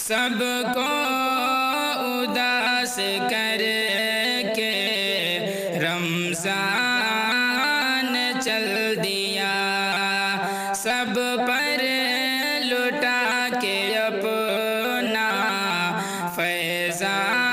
سب کو اداس کر کے رمضان چل دیا، سب پر لٹا کے اپنا فیضان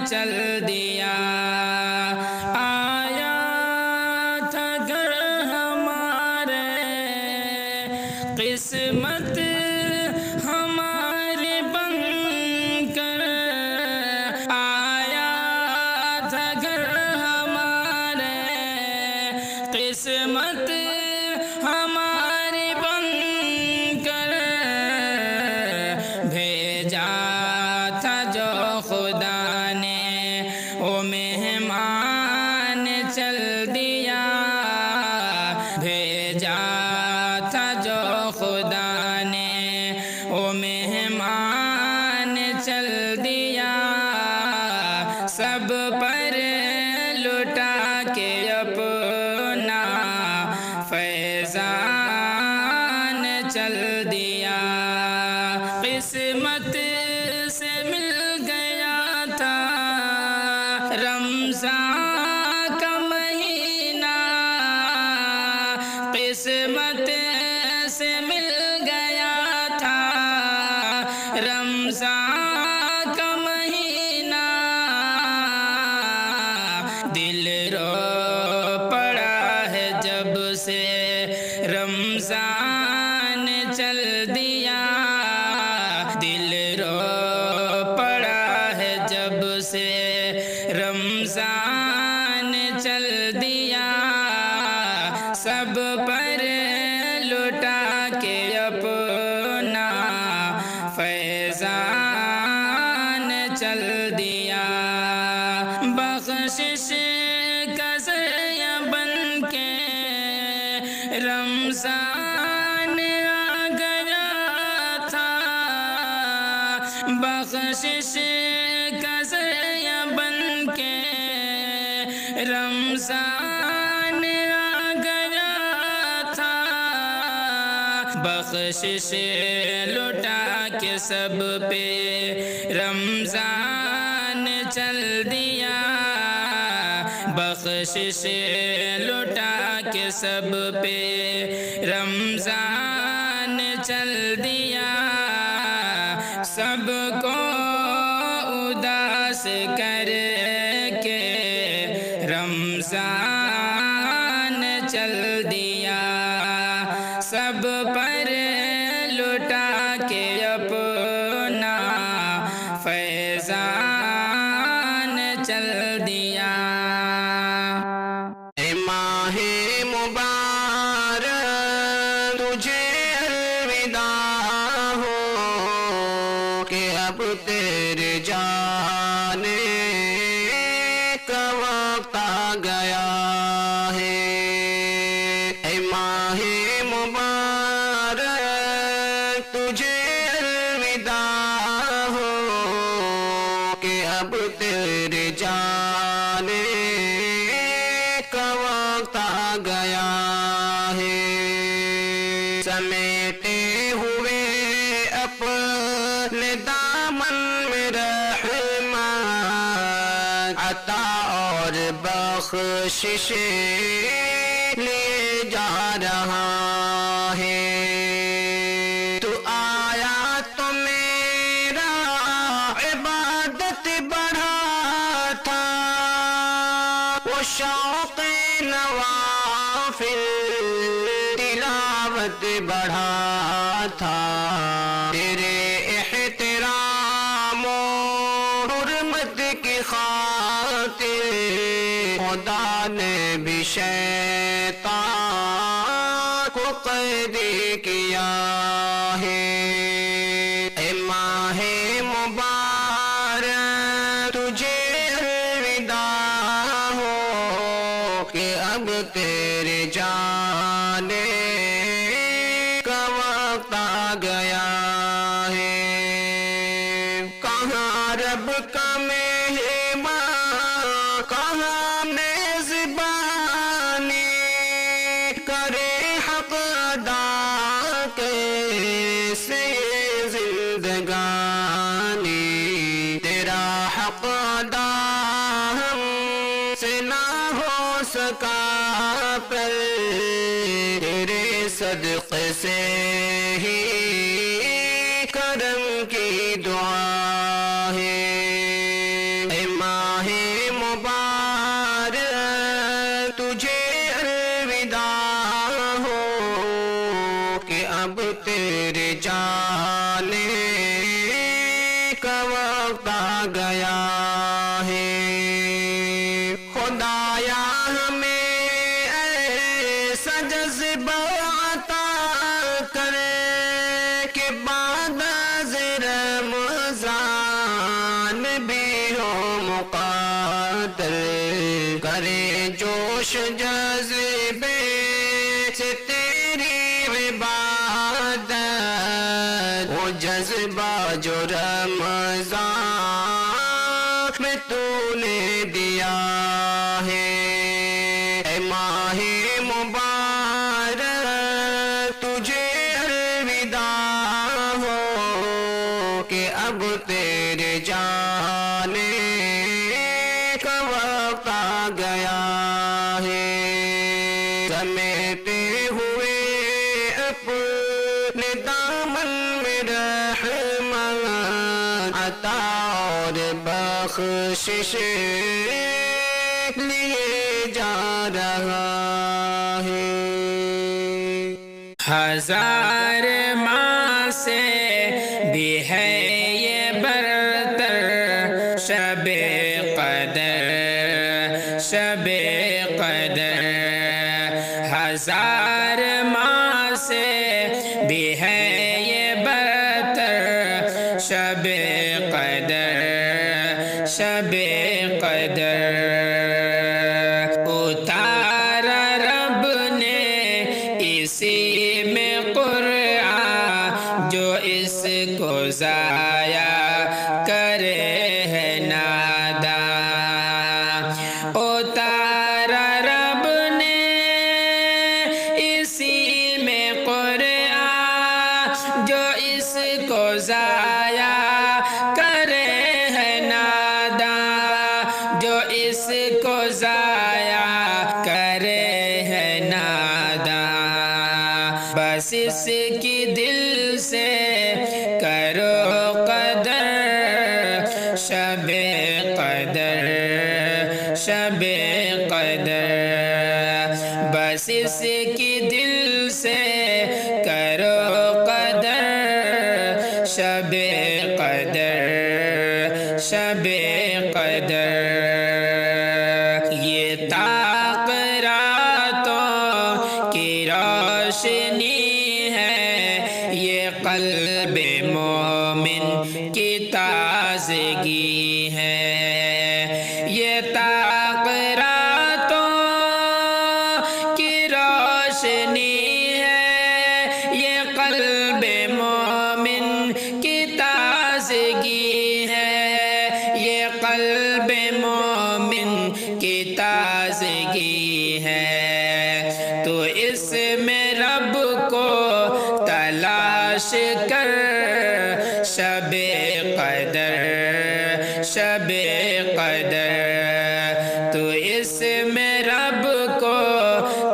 چل دیا۔ آیا تھا گھر ہمارے قسمت ہماری بن کر، آیا تھا گھر ہمارے قسمت ہماری بن کر، بھیجا تھا جو خدا نے وہ مہمان چل دیا، بھیجا تھا جو خدا نے وہ مہمان چل دیا، سب پر لٹا کے اپنا فیضان چل دیا۔ قسمت سے مل گیا تھا رمضان کا مہینہ، قسمت سے مل گیا تھا رمضان کا مہینہ، دل رو پڑا ہے جب سے رمضان چل دیا، دل رو پڑا ہے جب سے رمضان چل دیا، سب پر لٹا کے اپنا فیضان چل دیا۔ بخشش کا ذریعہ بن کے رمضان آ گیا تھا، بخشش کا ذریعہ بن کے رمضان آ گیا تھا، بخشش لٹا کے سب پہ رمضان چل دیا، بخشش لٹا کے سب پہ رمضان چل دیا، سب کو اداس کر کے رمضان چل دیا، سب پر لٹا کے اپنا فیضان چل دیا۔ اے ماہ مبارک تجھے الوداع ہو کہ اب تیرے جانے کا وقت آ گیا ہے۔ اے ماہ مبارک تجھے الوداع ہو کہ اب تیرے جانے کا وقت آ گیا ہے۔ سمیٹے ہوئے اپنے دامن میں رحمت عطا اور بخشش لیے جا رہا ہے۔ تو آیا تو میرا عبادت بڑھا تھا، وہ شوق نوافل تلاوت بڑھا تھا، تیرے احترام و حرمت کی خاطر خدا نے بھی شیطان کو قید کیا ہے۔ اے ماہ مبارک تجھے الوداع ہو کہ اب تیرے جانے کا وقت آ گیا ہے۔ کہاں رب کا مہمان، کہاں میزبانی کرے حق ادا کیسے زندگی زندگانی تیرا حق ادا ہم سے نہ ہو سکا پر تیرے صدقے سے ہی کرم کی دعا ہے اے ماہ مبارک تجھے الوداع ہو کہ اب تیرے جانے کا وقت آ گیا ہے خدایا ہمیں ایسا جذبہ عطا کر کہ بعد از رمضان بھی ہو مقدر کرے جوش جذبے سے تیری عبادت وہ جذبہ جو رمضان میں تو نے دیا ہے اے ماہ مبارک تجھے الوداع ہو کہ اب تیرے جانے کا وقت آ گیا ہے سمیٹے ہوئے اپنے دامن میں رحمت عطا اور بخشش لیے جا رہا ہے ہزار ماہ سے بھی ہے یہ برتر شب قدر شب قدر ہزار ماہ سے بھی ہے یہ برتر شب قدر شب قدر اتارا رب نے اسی میں قرآن جو اس کو ضائع کرے ہے ناداں اتارا رب نے اسی میں قرآن جو اس کو ضائع کرے ہے ناداں جو اس کو ضائع کرے ہے ناداں بس اس کی دل سے کرو قدر شب قدر شب قدر بس اس کی دل سے کرو قدر شب قدر شب قدر یہ طاق راتوں کی روشنی ہے یہ قلب مومن کی تازگی ہے یہ طاق راتوں کی روشنی ہے یہ قلب مومن کی تازگی ہے یہ قلب مومن کی تازگی ہے تو اس میں رب کو تلاش کر شب قدر شب قدر تو اس میں رب کو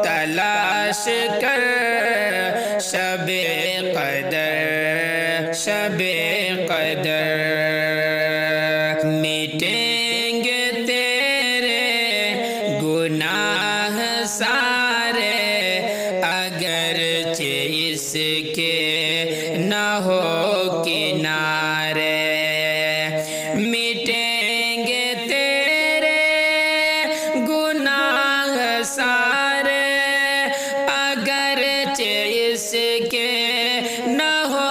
تلاش کر شب قدر شب قدر مٹیں گے تیرے گناہ سارے اگرچہ اس کے نہ ہو کنارے مٹیں گے تیرے گناہ سارے اگرچہ اس کے نہ ہو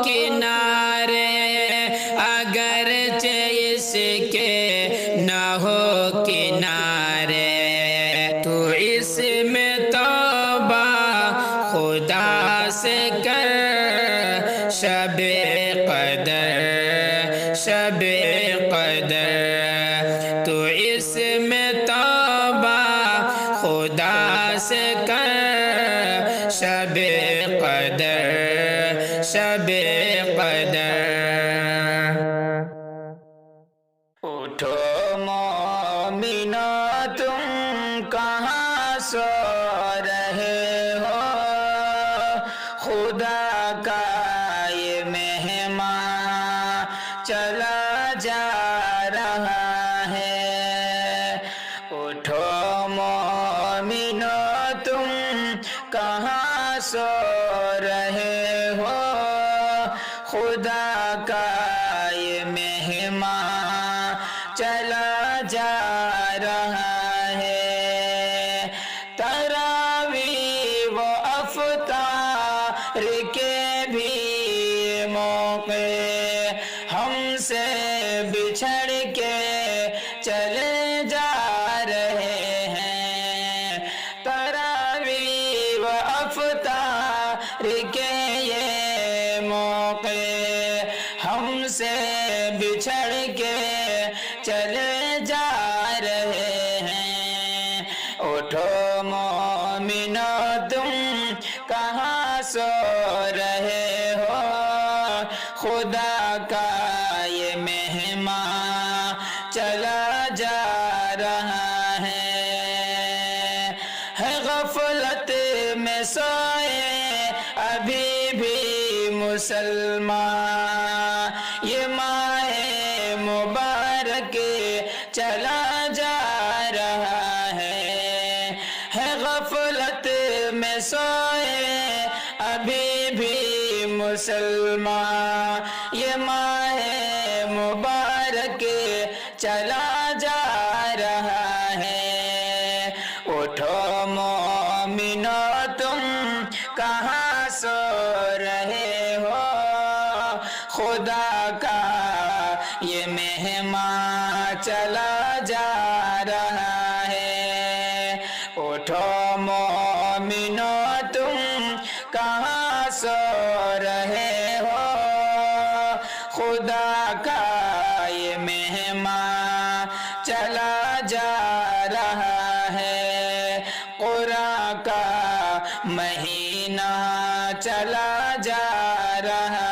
کنارے اگرچہ اس کے نہ ہو کنارے تو اس میں توبہ خدا سے کر شب قدر شب قدر تو اس میں توبہ خدا سے کر شب قدر شب قدر چلا جا رہا ہے۔ اٹھو مومنو تم کہاں سو رہے ہو، خدا کا یہ مہمان چلا جا رہا ہے۔ تراویح و افطار کے بھی موقع ہم سے بچھڑ کے چلے جا رہے ہیں۔ تراویح و افطار کے یہ موقع ہم سے بچھڑ کے چلے جا رہے ہیں۔ اٹھو مومنو تم کہاں سو رہے ہو، خدا کا یہ مہمان چلا جا رہا ہے۔ غفلت میں سوئے ابھی بھی مسلمان، یہ ماہ مبارک چلا جا رہا ہے۔ غفلت میں سوئے ابھی بھی مسلمان، یہ ماہ مبارک چلا جا رہا ہے۔ اٹھو مومنو تم کہاں سو رہے ہو، خدا کا یہ مہمان چلا جا رہا ہے۔ اٹھو مومنو تم کہاں سو رہے ہو، خدا کا یہ مہمان چلا جا رہا ہے۔ قرآن کا مہینہ چلا جا رہا